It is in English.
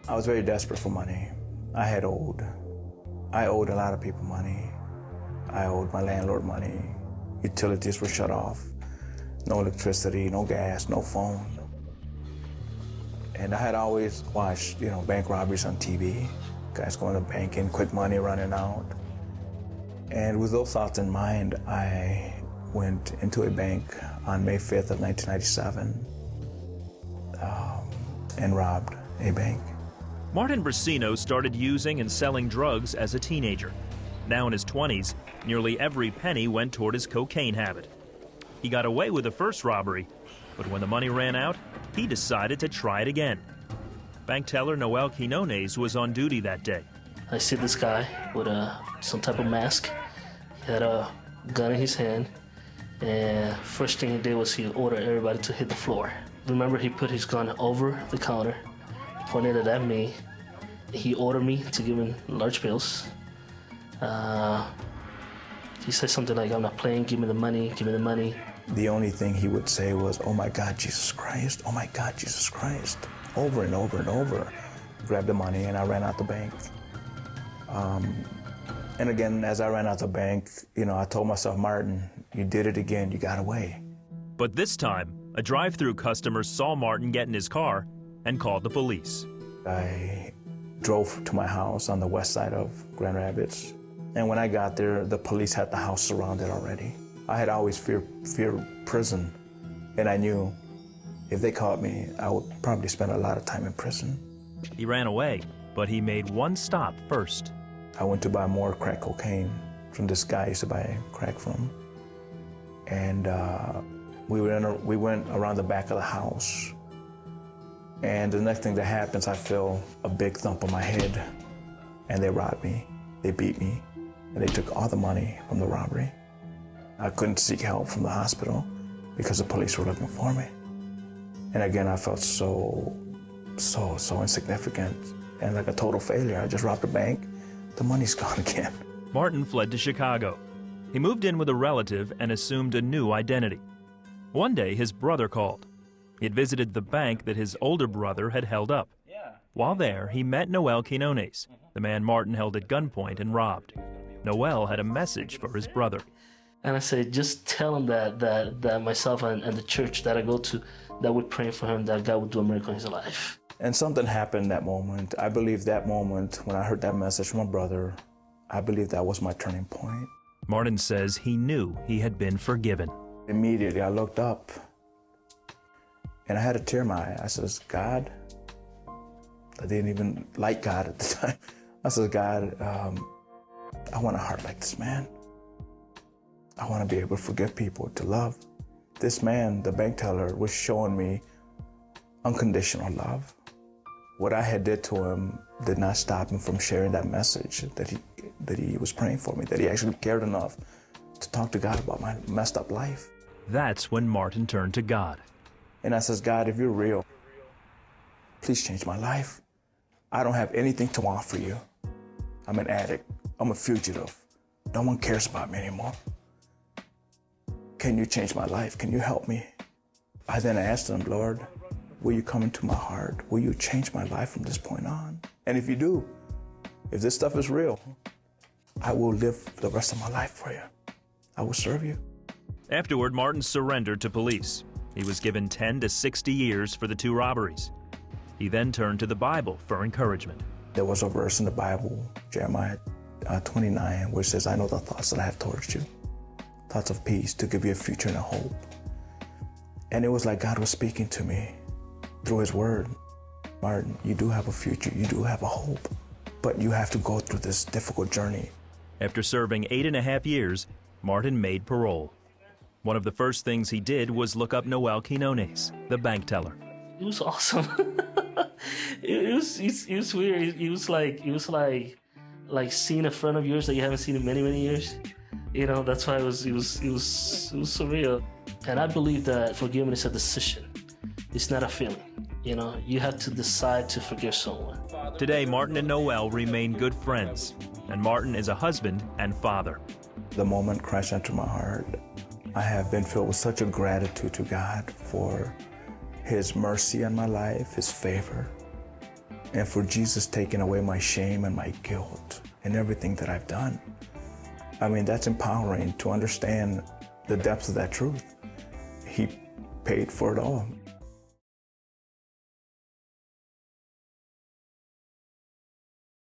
I was very desperate for money. I owed a lot of people money. I owed my landlord money. Utilities were shut off. No electricity, no gas, no phone. And I had always watched, bank robberies on TV. Guys going to the bank and quick money running out. And with those thoughts in mind, I went into a bank on May 5th of 1997 and robbed a bank. Martin Briseno started using and selling drugs as a teenager. Now in his 20s, nearly every penny went toward his cocaine habit. He got away with the first robbery, but when the money ran out, he decided to try it again. Bank teller Noel Quinones was on duty that day. I see this guy with some type of mask. He had a gun in his hand, and first thing he did was he ordered everybody to hit the floor. Remember, he put his gun over the counter, pointed it at me. He ordered me to give him large bills. He said something like, "I'm not playing, give me the money, give me the money." The only thing he would say was, "Oh my God, Jesus Christ, oh my God, Jesus Christ," over and over and over. Grabbed the money and I ran out the bank. And again, as I ran out the bank, I told myself, "Martin, you did it again, you got away." But this time, a drive-through customer saw Martin get in his car and called the police. I drove to my house on the west side of Grand Rapids. And when I got there, the police had the house surrounded already. I had always feared prison, and I knew if they caught me, I would probably spend a lot of time in prison. He ran away, but he made one stop first. I went to buy more crack cocaine from this guy I used to buy crack from. And we went around the back of the house. And the next thing that happens, I feel a big thump on my head. And they robbed me, they beat me, and they took all the money from the robbery. I couldn't seek help from the hospital because the police were looking for me. And again, I felt so insignificant and like a total failure. I just robbed a bank, the money's gone again. Martin fled to Chicago. He moved in with a relative and assumed a new identity. One day, his brother called. He had visited the bank that his older brother had held up. While there, he met Noel Quinones, the man Martin held at gunpoint and robbed. Noel had a message for his brother. And I said, just tell him that myself and the church that I go to, that we're praying for him, that God would do a miracle in his life. And something happened that moment. I believe that moment, when I heard that message from my brother, I believe that was my turning point. Martin says he knew he had been forgiven. Immediately, I looked up, and I had a tear in my eye. I says, "God," I didn't even like God at the time. I said, "God, I want a heart like this man. I want to be able to forgive people, to love." This man, the bank teller, was showing me unconditional love. What I had did to him did not stop him from sharing that message that he was praying for me, that he actually cared enough to talk to God about my messed up life. That's when Martin turned to God. And I says, "God, if you're real, please change my life. I don't have anything to offer you. I'm an addict. I'm a fugitive. No one cares about me anymore. Can you change my life? Can you help me?" I then asked him, "Lord, will you come into my heart? Will you change my life from this point on? And if you do, if this stuff is real, I will live the rest of my life for you. I will serve you." Afterward, Martin surrendered to police. He was given 10 to 60 years for the 2 robberies. He then turned to the Bible for encouragement. There was a verse in the Bible, Jeremiah 29, where it says, "I know the thoughts that I have towards you, thoughts of peace, to give you a future and a hope." And it was like God was speaking to me through his word. "Martin, you do have a future, you do have a hope, but you have to go through this difficult journey." After serving 8.5 years, Martin made parole. One of the first things he did was look up Noel Quinones, the bank teller. It was awesome. it was weird. It was like seeing a friend of yours that you haven't seen in many years. That's why it was surreal. And I believe that forgiveness is a decision. It's not a feeling. You have to decide to forgive someone. Today, Martin and Noel remain good friends, and Martin is a husband and father. The moment Christ entered my heart, I have been filled with such a gratitude to God for his mercy on my life, his favor, and for Jesus taking away my shame and my guilt and everything that I've done. I mean, that's empowering to understand the depths of that truth. He paid for it all.